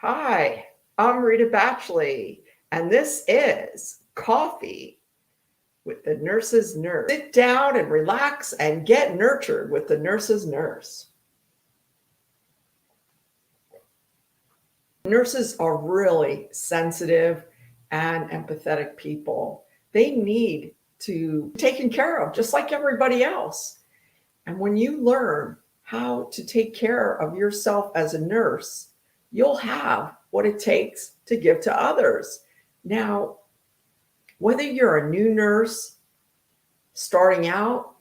Hi, I'm Rita Batchley, and this is Coffee with the Nurse's Nurse. Sit down and relax and get nurtured with the Nurse's Nurse. Nurses are really sensitive and empathetic people. They need to be taken care of just like everybody else. And when you learn how to take care of yourself as a nurse, you'll have what it takes to give to others. Now, whether you're a new nurse starting out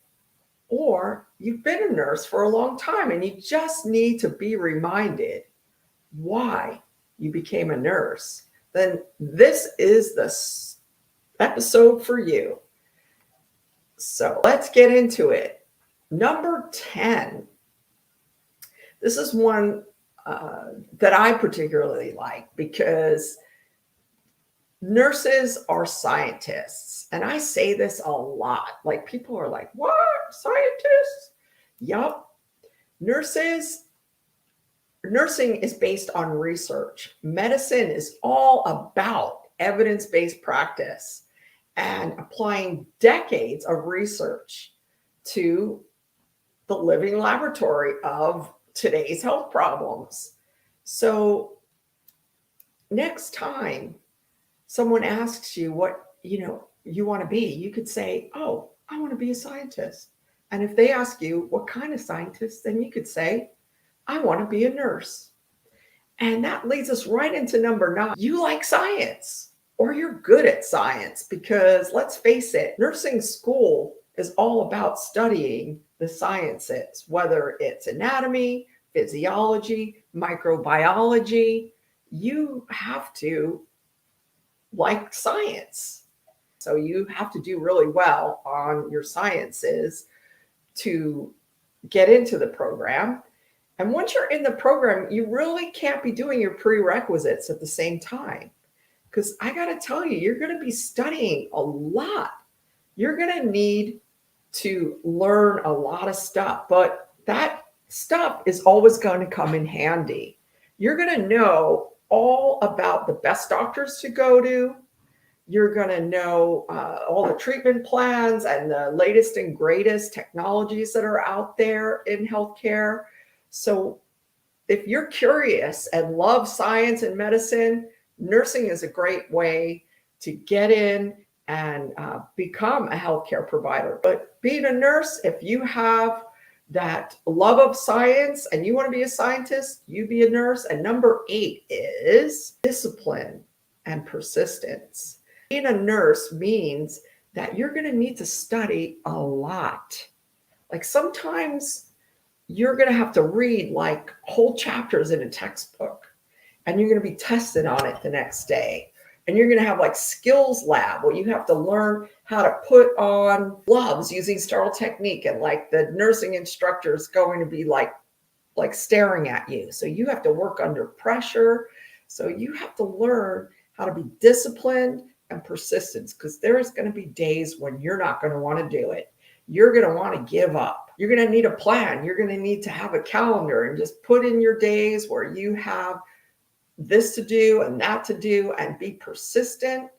or you've been a nurse for a long time and you just need to be reminded why you became a nurse, then this is the episode for you. So let's get into it. Number 10. This is one that I particularly like because nurses are scientists. And I say this a lot. Like people are like, what? Scientists? Yup. Nursing is based on research. Medicine is all about evidence-based practice and applying decades of research to the living laboratory of today's health problems. So next time someone asks you what you want to be, you could say, oh, I want to be a scientist. And if they ask you what kind of scientist, then you could say, I want to be a nurse. And that leads us right into number 9. You like science or you're good at science because let's face it, nursing school is all about studying the sciences, whether it's anatomy, physiology, microbiology. You have to like science. So you have to do really well on your sciences to get into the program. And once you're in the program, you really can't be doing your prerequisites at the same time. Because I got to tell you, you're going to be studying a lot. You're going to need to learn a lot of stuff, but that stuff is always going to come in handy. You're going to know all about the best doctors to go to. You're going to know all the treatment plans and the latest and greatest technologies that are out there in healthcare. So if you're curious and love science and medicine, nursing is a great way to get in and become a healthcare provider. But being a nurse, if you have that love of science and you want to be a scientist, you be a nurse. And number 8 is discipline and persistence. Being a nurse means that you're going to need to study a lot. Like sometimes you're going to have to read like whole chapters in a textbook and you're going to be tested on it the next day. And you're going to have like skills lab where you have to learn how to put on gloves using sterile technique. And like the nursing instructor is going to be like staring at you. So you have to work under pressure. So you have to learn how to be disciplined and persistent because there's going to be days when you're not going to want to do it. You're going to want to give up. You're going to need a plan. You're going to need to have a calendar and just put in your days where you have this to do and that to do and be persistent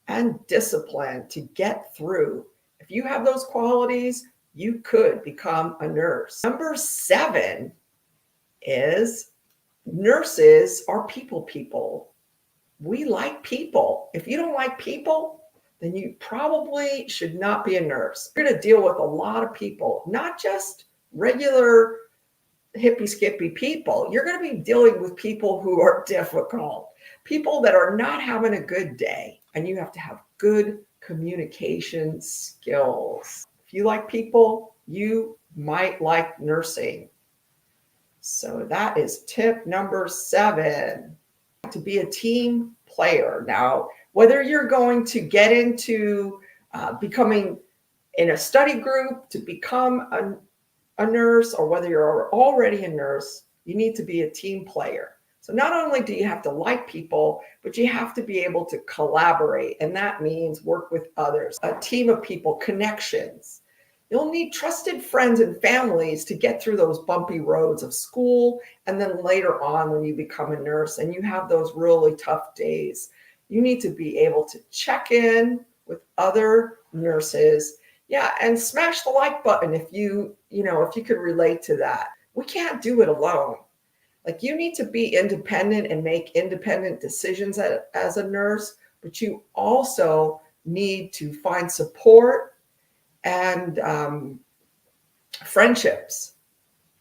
and disciplined to get through. If you have those qualities, you could become a nurse. Number 7 is nurses are people. We like people. If you don't like people, then you probably should not be a nurse. You're going to deal with a lot of people, not just regular hippy skippy people. You're going to be dealing with people who are difficult, people that are not having a good day, and you have to have good communication skills. If you like people, you might like nursing. So that is tip number 7, to be a team player. Now, whether you're going to get into becoming in a study group to become a nurse, or whether you're already a nurse, you need to be a team player. So not only do you have to like people, but you have to be able to collaborate. And that means work with others, a team of people, connections. You'll need trusted friends and families to get through those bumpy roads of school. And then later on, when you become a nurse and you have those really tough days, you need to be able to check in with other nurses. Yeah, and smash the like button if if you could relate to that. We can't do it alone. Like, you need to be independent and make independent decisions as a nurse, but you also need to find support and friendships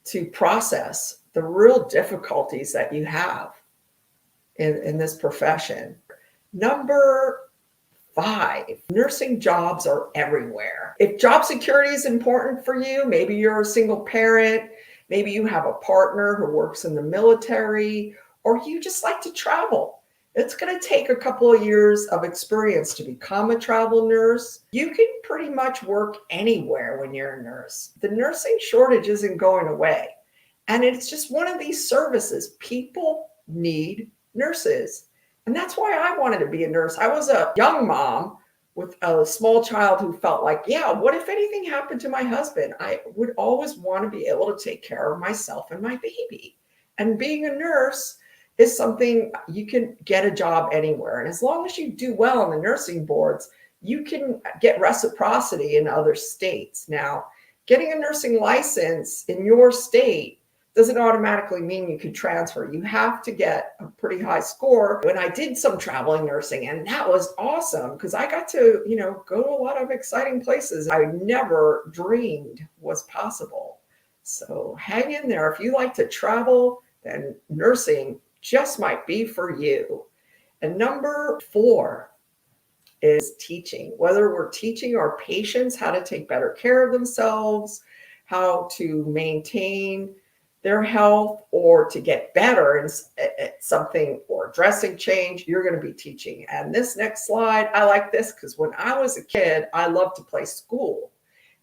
to process the real difficulties that you have in this profession. Number 5, nursing jobs are everywhere. If job security is important for you, maybe you're a single parent, maybe you have a partner who works in the military, or you just like to travel. It's going to take a couple of years of experience to become a travel nurse. You can pretty much work anywhere when you're a nurse. The nursing shortage isn't going away. And it's just one of these services. People need nurses. And that's why I wanted to be a nurse. I was a young mom with a small child who felt like, yeah, what if anything happened to my husband? I would always want to be able to take care of myself and my baby. And being a nurse is something you can get a job anywhere. And as long as you do well on the nursing boards, you can get reciprocity in other states. Now, getting a nursing license in your state doesn't automatically mean you can transfer. You have to get a pretty high score. When I did some traveling nursing, and that was awesome because I got to, go to a lot of exciting places I never dreamed was possible. So hang in there. If you like to travel, then nursing just might be for you. And number 4 is teaching. Whether we're teaching our patients how to take better care of themselves, how to maintain their health, or to get better at something, or dressing change, you're going to be teaching. And this next slide, I like this because when I was a kid, I loved to play school.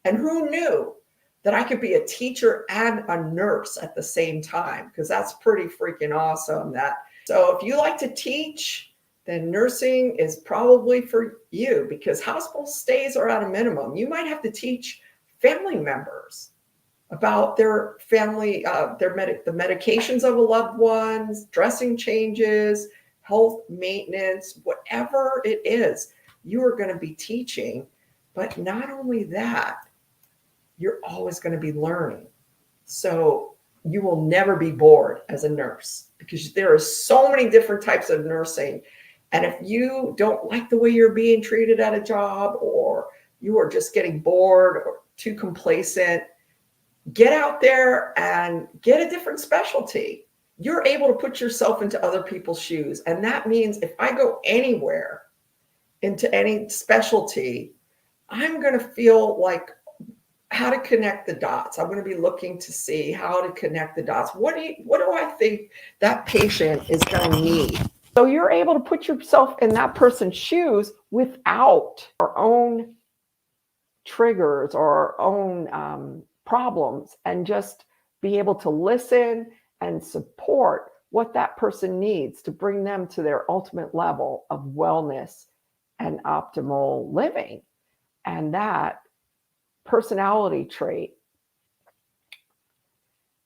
And who knew that I could be a teacher and a nurse at the same time? Because that's pretty freaking awesome. So if you like to teach, then nursing is probably for you, because hospital stays are at a minimum. You might have to teach family members about their family, the medications of a loved one's, dressing changes, health maintenance, whatever it is, you are going to be teaching. But not only that, you're always going to be learning. So you will never be bored as a nurse, because there are so many different types of nursing. And if you don't like the way you're being treated at a job, or you are just getting bored or too complacent, get out there and get a different specialty. You're able to put yourself into other people's shoes. And that means if I go anywhere into any specialty, I'm going to feel like how to connect the dots. I'm going to be looking to see how to connect the dots. What do I think that patient is going to need? So you're able to put yourself in that person's shoes without our own triggers or our own problems, and just be able to listen and support what that person needs to bring them to their ultimate level of wellness and optimal living. And that personality trait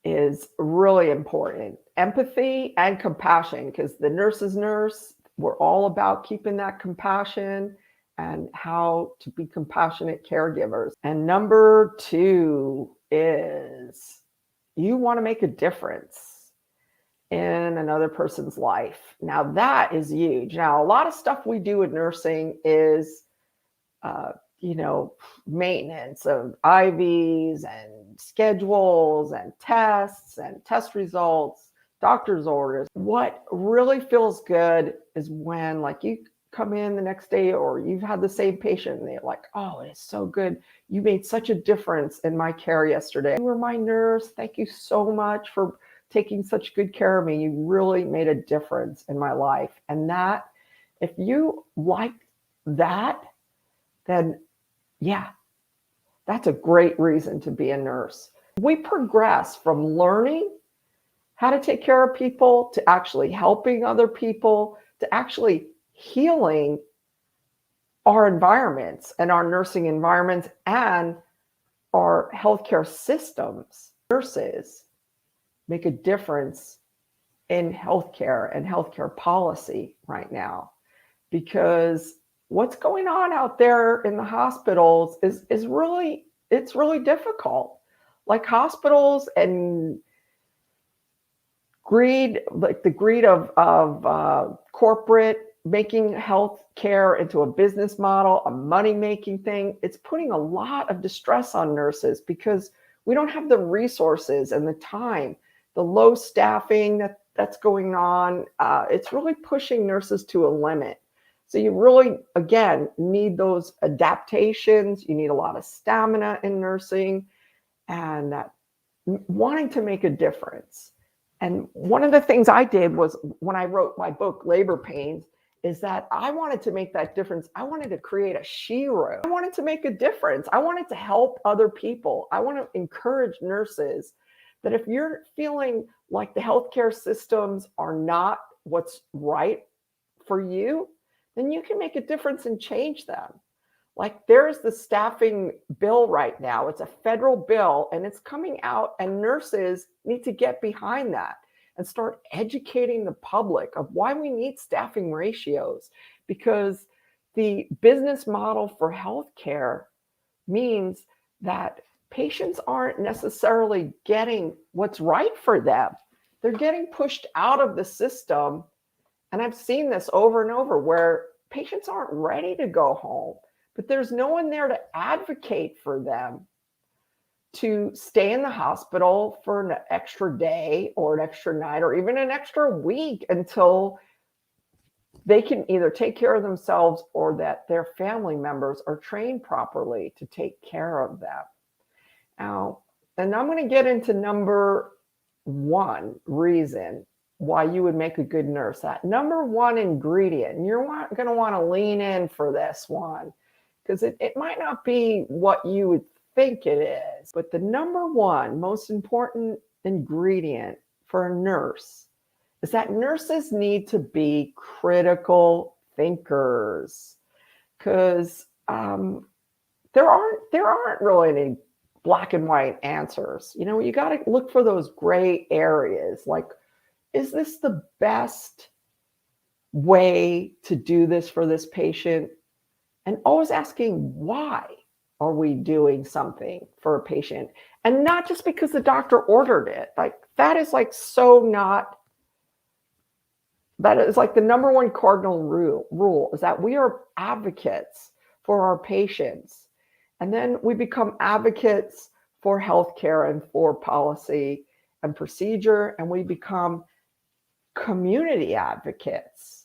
is really important. Empathy and compassion, because the nurse's nurse, we're all about keeping that compassion and how to be compassionate caregivers. And number 2 is you want to make a difference in another person's life. Now that is huge. Now, a lot of stuff we do in nursing is, maintenance of IVs and schedules and tests and test results, doctor's orders. What really feels good is when, like, you come in the next day, or you've had the same patient and they're like, oh, it's so good. You made such a difference in my care yesterday. You were my nurse. Thank you so much for taking such good care of me. You really made a difference in my life. And that, if you like that, then yeah, that's a great reason to be a nurse. We progress from learning how to take care of people to actually helping other people to actually healing our environments and our nursing environments and our healthcare systems, nurses make a difference in healthcare and healthcare policy right now, because what's going on out there in the hospitals is really, it's really difficult. Like hospitals and greed, like the greed of corporate making health care into a business model, a money-making thing, it's putting a lot of distress on nurses because we don't have the resources and the time, the low staffing that's going on. It's really pushing nurses to a limit. So you really, again, need those adaptations. You need a lot of stamina in nursing and that wanting to make a difference. And one of the things I did was when I wrote my book, Labor Pains, is that I wanted to make that difference. I wanted to create a she-room. I wanted to make a difference. I wanted to help other people. I want to encourage nurses that if you're feeling like the healthcare systems are not what's right for you, then you can make a difference and change them. Like there's the staffing bill right now. It's a federal bill and it's coming out, and nurses need to get behind that and start educating the public of why we need staffing ratios, because the business model for healthcare means that patients aren't necessarily getting what's right for them. They're getting pushed out of the system. And I've seen this over and over where patients aren't ready to go home, but there's no one there to advocate for them to stay in the hospital for an extra day or an extra night or even an extra week until they can either take care of themselves or that their family members are trained properly to take care of them. Now, and I'm going to get into number one reason why you would make a good nurse. That number one ingredient, and you're going to want to lean in for this one because it might not be what you would think it is, but the number one most important ingredient for a nurse is that nurses need to be critical thinkers, because there aren't really any black and white answers. You know, you got to look for those gray areas. Like, is this the best way to do this for this patient? And always asking, why are we doing something for a patient? And not just because the doctor ordered it. Like that is like so not, that is like the number one cardinal rule is that we are advocates for our patients. And then we become advocates for healthcare and for policy and procedure. And we become community advocates.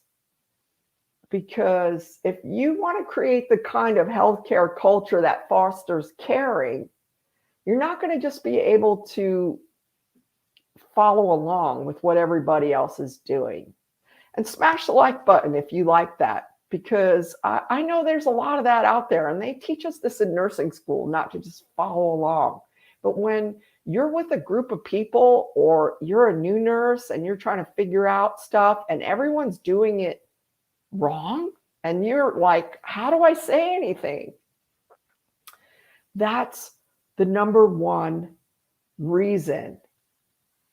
Because if you want to create the kind of healthcare culture that fosters caring, you're not going to just be able to follow along with what everybody else is doing. And smash the like button if you like that, because I know there's a lot of that out there, and they teach us this in nursing school, not to just follow along. But when you're with a group of people or you're a new nurse and you're trying to figure out stuff and everyone's doing it wrong, and you're like, how do I say anything? That's the number one reason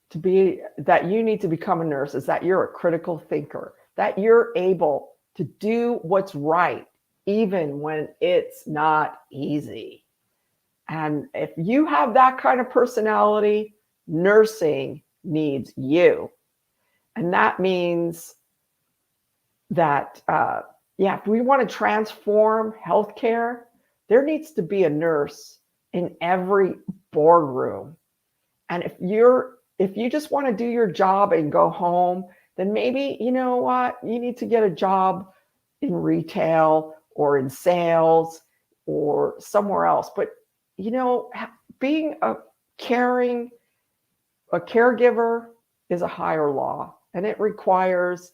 to be that you need to become a nurse, is that you're a critical thinker, that you're able to do what's right even when it's not easy. And if you have that kind of personality, nursing needs you. And that means that, if we want to transform healthcare, there needs to be a nurse in every boardroom. And if you just want to do your job and go home, then maybe, you know what, you need to get a job in retail or in sales or somewhere else. But, you know, being a caregiver is a higher law, and it requires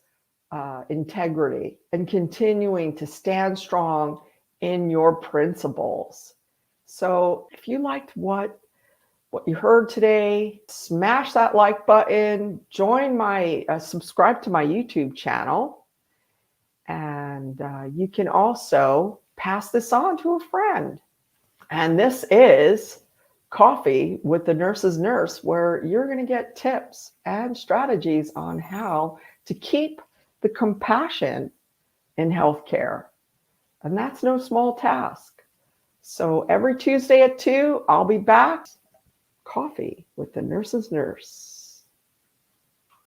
integrity and continuing to stand strong in your principles. So if you liked what you heard today, smash that like button, join my, subscribe to my YouTube channel, and you can also pass this on to a friend. And this is Coffee with the Nurse's Nurse, where you're going to get tips and strategies on how to keep the compassion in healthcare. And that's no small task. So every Tuesday at 2, I'll be back. Coffee with the Nurse's Nurse.